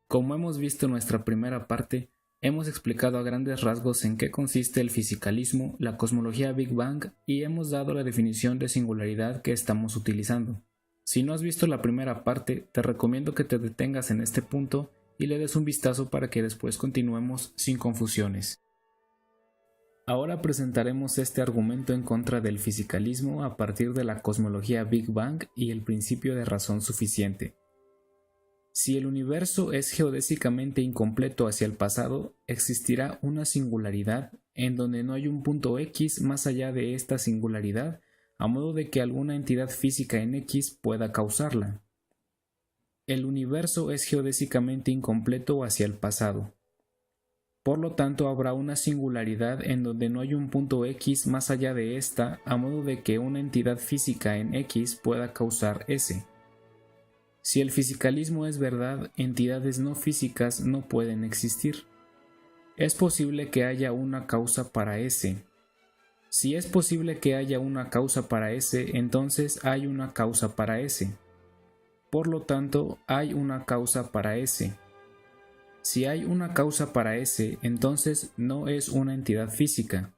Como hemos visto en nuestra primera parte, hemos explicado a grandes rasgos en qué consiste el fisicalismo, la cosmología Big Bang y hemos dado la definición de singularidad que estamos utilizando. Si no has visto la primera parte, te recomiendo que te detengas en este punto y le des un vistazo para que después continuemos sin confusiones. Ahora presentaremos este argumento en contra del fisicalismo a partir de la cosmología Big Bang y el principio de razón suficiente. Si el universo es geodésicamente incompleto hacia el pasado, existirá una singularidad en donde no hay un punto X más allá de esta singularidad, a modo de que alguna entidad física en X pueda causarla. El universo es geodésicamente incompleto hacia el pasado. Por lo tanto, habrá una singularidad en donde no hay un punto X más allá de esta, a modo de que una entidad física en X pueda causar S. Si el fisicalismo es verdad, entidades no físicas no pueden existir. Es posible que haya una causa para S. Si es posible que haya una causa para S, entonces hay una causa para S. Por lo tanto, hay una causa para S. Si hay una causa para S, entonces no es una entidad física.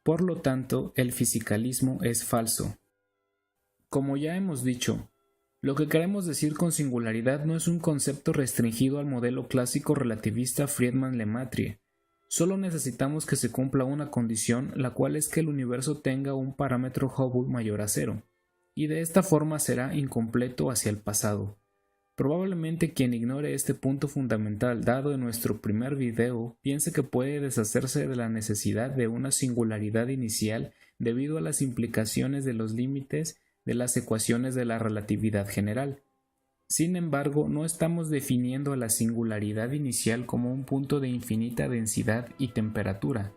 Por lo tanto, el fisicalismo es falso. Como ya hemos dicho, lo que queremos decir con singularidad no es un concepto restringido al modelo clásico relativista Friedmann-Lemaitre. Solo necesitamos que se cumpla una condición, la cual es que el universo tenga un parámetro Hubble mayor a 0, y de esta forma será incompleto hacia el pasado. Probablemente quien ignore este punto fundamental dado en nuestro primer video piense que puede deshacerse de la necesidad de una singularidad inicial debido a las implicaciones de los límites de las ecuaciones de la relatividad general. Sin embargo, no estamos definiendo a la singularidad inicial como un punto de infinita densidad y temperatura.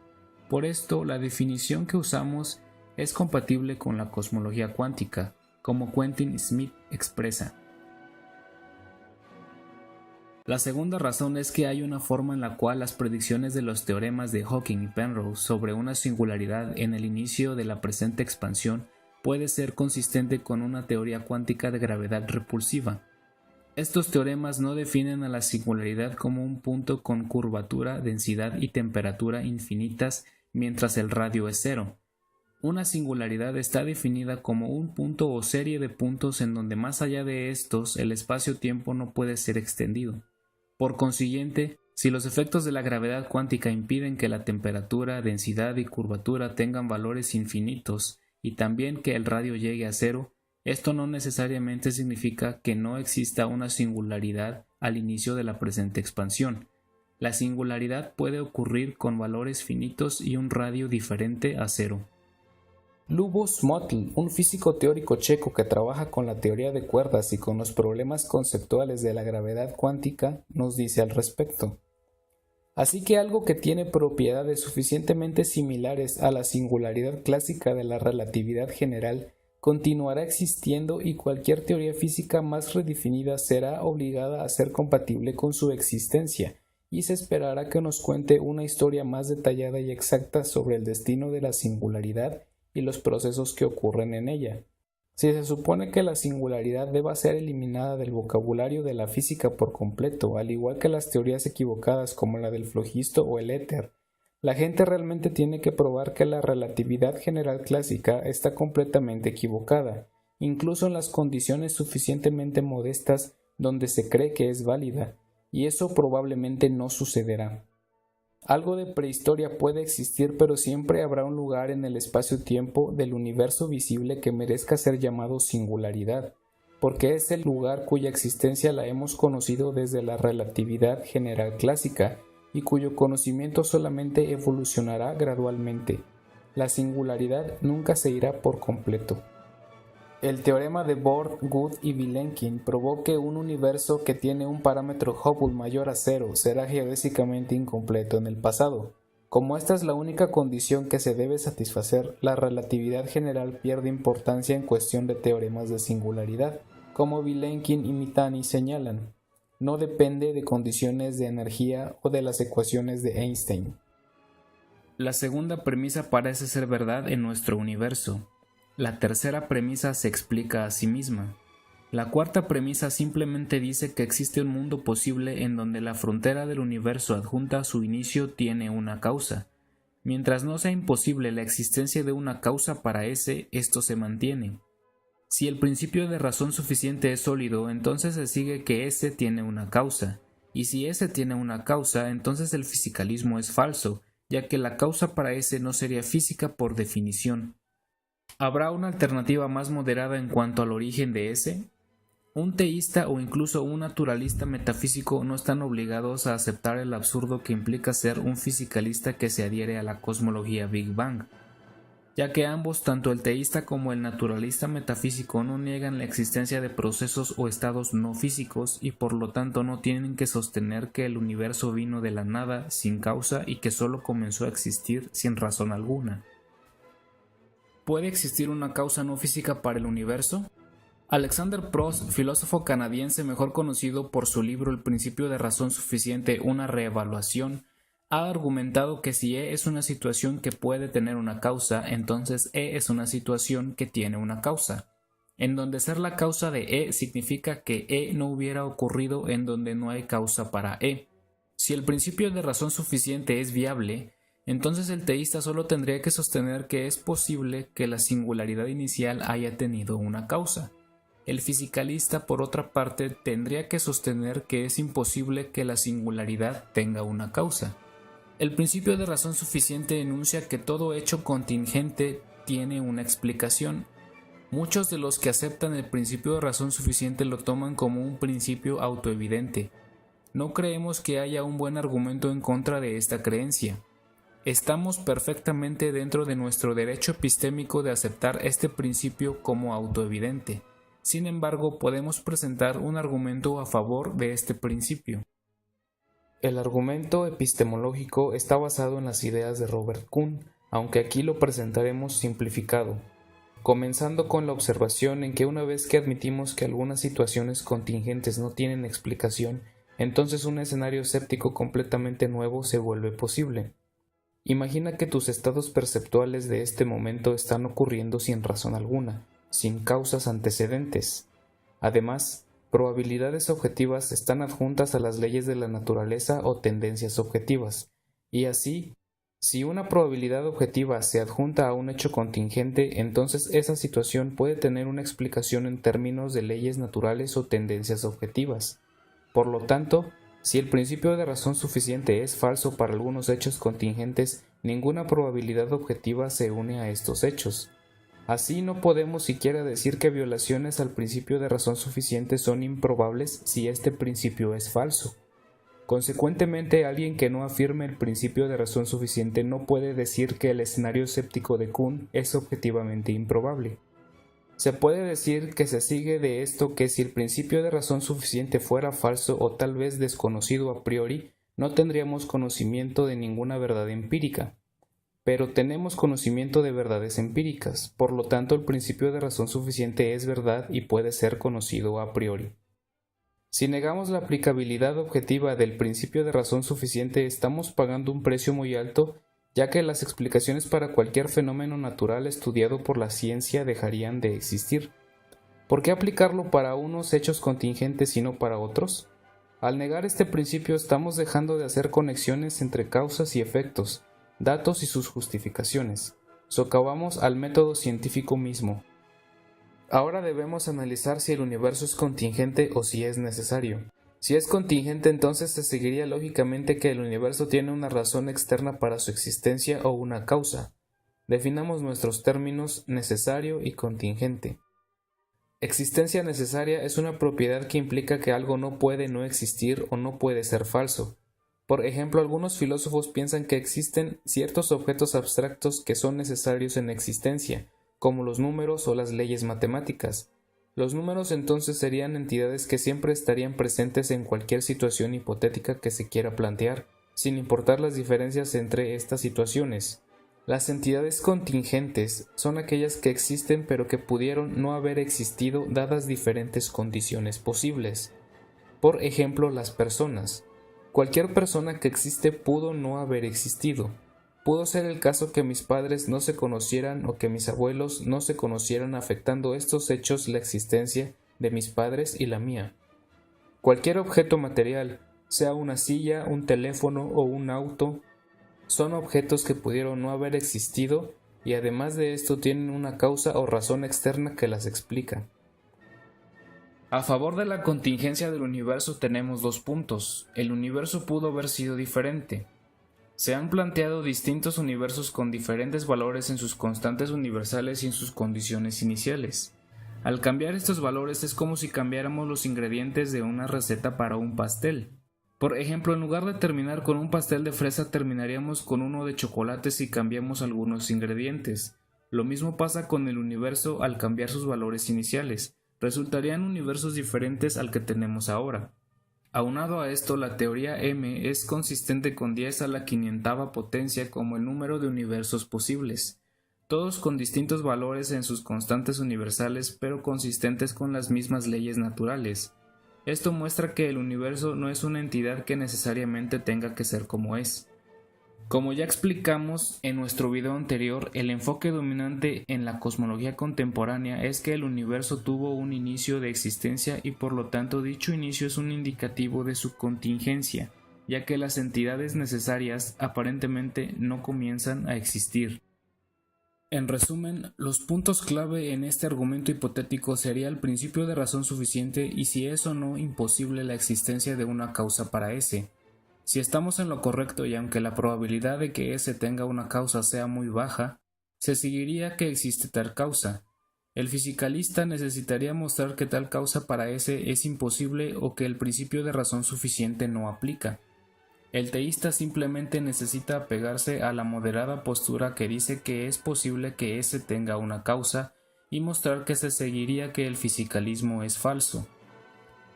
Por esto, la definición que usamos es compatible con la cosmología cuántica, como Quentin Smith expresa. La segunda razón es que hay una forma en la cual las predicciones de los teoremas de Hawking y Penrose sobre una singularidad en el inicio de la presente expansión puede ser consistente con una teoría cuántica de gravedad repulsiva. Estos teoremas no definen a la singularidad como un punto con curvatura, densidad y temperatura infinitas mientras el radio es cero. Una singularidad está definida como un punto o serie de puntos en donde más allá de estos el espacio-tiempo no puede ser extendido. Por consiguiente, si los efectos de la gravedad cuántica impiden que la temperatura, densidad y curvatura tengan valores infinitos, y también que el radio llegue a cero, esto no necesariamente significa que no exista una singularidad al inicio de la presente expansión. La singularidad puede ocurrir con valores finitos y un radio diferente a cero. Lubos Mottl, un físico teórico checo que trabaja con la teoría de cuerdas y con los problemas conceptuales de la gravedad cuántica, nos dice al respecto. Así que algo que tiene propiedades suficientemente similares a la singularidad clásica de la relatividad general continuará existiendo y cualquier teoría física más redefinida será obligada a ser compatible con su existencia, y se esperará que nos cuente una historia más detallada y exacta sobre el destino de la singularidad y los procesos que ocurren en ella. Si se supone que la singularidad deba ser eliminada del vocabulario de la física por completo, al igual que las teorías equivocadas como la del flogisto o el éter, la gente realmente tiene que probar que la relatividad general clásica está completamente equivocada, incluso en las condiciones suficientemente modestas donde se cree que es válida, y eso probablemente no sucederá. Algo de prehistoria puede existir, pero siempre habrá un lugar en el espacio-tiempo del universo visible que merezca ser llamado singularidad, porque es el lugar cuya existencia la hemos conocido desde la relatividad general clásica y cuyo conocimiento solamente evolucionará gradualmente. La singularidad nunca se irá por completo. El teorema de Bohr, Wood y Vilenkin probó que un universo que tiene un parámetro Hubble mayor a 0 será geodésicamente incompleto en el pasado. Como esta es la única condición que se debe satisfacer, la relatividad general pierde importancia en cuestión de teoremas de singularidad, como Vilenkin y Mitani señalan. No depende de condiciones de energía o de las ecuaciones de Einstein. La segunda premisa parece ser verdad en nuestro universo. La tercera premisa se explica a sí misma. La cuarta premisa simplemente dice que existe un mundo posible en donde la frontera del universo adjunta a su inicio tiene una causa. Mientras no sea imposible la existencia de una causa para ese, esto se mantiene. Si el principio de razón suficiente es sólido, entonces se sigue que ese tiene una causa, y si ese tiene una causa, entonces el fisicalismo es falso, ya que la causa para ese no sería física por definición. ¿Habrá una alternativa más moderada en cuanto al origen de ese? Un teísta o incluso un naturalista metafísico no están obligados a aceptar el absurdo que implica ser un fisicalista que se adhiere a la cosmología Big Bang, ya que ambos, tanto el teísta como el naturalista metafísico, no niegan la existencia de procesos o estados no físicos y por lo tanto no tienen que sostener que el universo vino de la nada sin causa y que solo comenzó a existir sin razón alguna. ¿Puede existir una causa no física para el universo? Alexander Prost, filósofo canadiense mejor conocido por su libro El principio de razón suficiente, una reevaluación, ha argumentado que si E es una situación que puede tener una causa, entonces E es una situación que tiene una causa, en donde ser la causa de E significa que E no hubiera ocurrido en donde no hay causa para E. Si el principio de razón suficiente es viable, entonces el teísta solo tendría que sostener que es posible que la singularidad inicial haya tenido una causa. El fisicalista, por otra parte, tendría que sostener que es imposible que la singularidad tenga una causa. El principio de razón suficiente enuncia que todo hecho contingente tiene una explicación. Muchos de los que aceptan el principio de razón suficiente lo toman como un principio autoevidente. No creemos que haya un buen argumento en contra de esta creencia. Estamos perfectamente dentro de nuestro derecho epistémico de aceptar este principio como autoevidente. Sin embargo, podemos presentar un argumento a favor de este principio. El argumento epistemológico está basado en las ideas de Robert Kuhn, aunque aquí lo presentaremos simplificado, comenzando con la observación en que una vez que admitimos que algunas situaciones contingentes no tienen explicación, entonces un escenario escéptico completamente nuevo se vuelve posible. Imagina que tus estados perceptuales de este momento están ocurriendo sin razón alguna, sin causas antecedentes. Además, probabilidades objetivas están adjuntas a las leyes de la naturaleza o tendencias objetivas, y así, si una probabilidad objetiva se adjunta a un hecho contingente, entonces esa situación puede tener una explicación en términos de leyes naturales o tendencias objetivas. Por lo tanto, si el principio de razón suficiente es falso para algunos hechos contingentes, ninguna probabilidad objetiva se une a estos hechos. Así no podemos siquiera decir que violaciones al principio de razón suficiente son improbables si este principio es falso. Consecuentemente, alguien que no afirme el principio de razón suficiente no puede decir que el escenario escéptico de Kuhn es objetivamente improbable. Se puede decir que se sigue de esto que si el principio de razón suficiente fuera falso o tal vez desconocido a priori, no tendríamos conocimiento de ninguna verdad empírica. Pero tenemos conocimiento de verdades empíricas, por lo tanto el principio de razón suficiente es verdad y puede ser conocido a priori. Si negamos la aplicabilidad objetiva del principio de razón suficiente, estamos pagando un precio muy alto, ya que las explicaciones para cualquier fenómeno natural estudiado por la ciencia dejarían de existir. ¿Por qué aplicarlo para unos hechos contingentes y no para otros? Al negar este principio estamos dejando de hacer conexiones entre causas y efectos, datos y sus justificaciones. Socavamos al método científico mismo. Ahora debemos analizar si el universo es contingente o si es necesario. Si es contingente, entonces se seguiría lógicamente que el universo tiene una razón externa para su existencia o una causa. Definamos nuestros términos necesario y contingente. Existencia necesaria es una propiedad que implica que algo no puede no existir o no puede ser falso. Por ejemplo, algunos filósofos piensan que existen ciertos objetos abstractos que son necesarios en existencia, como los números o las leyes matemáticas. Los números entonces serían entidades que siempre estarían presentes en cualquier situación hipotética que se quiera plantear, sin importar las diferencias entre estas situaciones. Las entidades contingentes son aquellas que existen pero que pudieron no haber existido dadas diferentes condiciones posibles. Por ejemplo, las personas. Cualquier persona que existe pudo no haber existido. Pudo ser el caso que mis padres no se conocieran o que mis abuelos no se conocieran, afectando estos hechos la existencia de mis padres y la mía. Cualquier objeto material, sea una silla, un teléfono o un auto, son objetos que pudieron no haber existido y además de esto tienen una causa o razón externa que las explica. A favor de la contingencia del universo tenemos dos puntos. El universo pudo haber sido diferente. Se han planteado distintos universos con diferentes valores en sus constantes universales y en sus condiciones iniciales. Al cambiar estos valores es como si cambiáramos los ingredientes de una receta para un pastel. Por ejemplo, en lugar de terminar con un pastel de fresa, terminaríamos con uno de chocolate si cambiamos algunos ingredientes. Lo mismo pasa con el universo al cambiar sus valores iniciales. Resultarían universos diferentes al que tenemos ahora. Aunado a esto, la teoría M es consistente con 10 a la 500ª potencia como el número de universos posibles, todos con distintos valores en sus constantes universales pero consistentes con las mismas leyes naturales. Esto muestra que el universo no es una entidad que necesariamente tenga que ser como es. Como ya explicamos en nuestro video anterior, el enfoque dominante en la cosmología contemporánea es que el universo tuvo un inicio de existencia y por lo tanto dicho inicio es un indicativo de su contingencia, ya que las entidades necesarias aparentemente no comienzan a existir. En resumen, los puntos clave en este argumento hipotético sería el principio de razón suficiente y si es o no imposible la existencia de una causa para S. Si estamos en lo correcto y aunque la probabilidad de que S tenga una causa sea muy baja, se seguiría que existe tal causa. El fisicalista necesitaría mostrar que tal causa para S es imposible o que el principio de razón suficiente no aplica. El teísta simplemente necesita apegarse a la moderada postura que dice que es posible que S tenga una causa y mostrar que se seguiría que el fisicalismo es falso.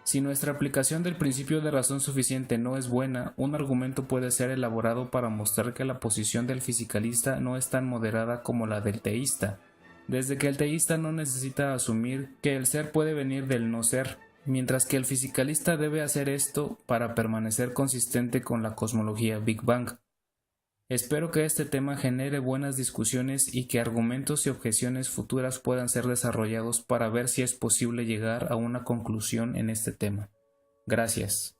Si nuestra aplicación del principio de razón suficiente no es buena, un argumento puede ser elaborado para mostrar que la posición del fisicalista no es tan moderada como la del teísta, desde que el teísta no necesita asumir que el ser puede venir del no ser, mientras que el fisicalista debe hacer esto para permanecer consistente con la cosmología Big Bang. Espero que este tema genere buenas discusiones y que argumentos y objeciones futuras puedan ser desarrollados para ver si es posible llegar a una conclusión en este tema. Gracias.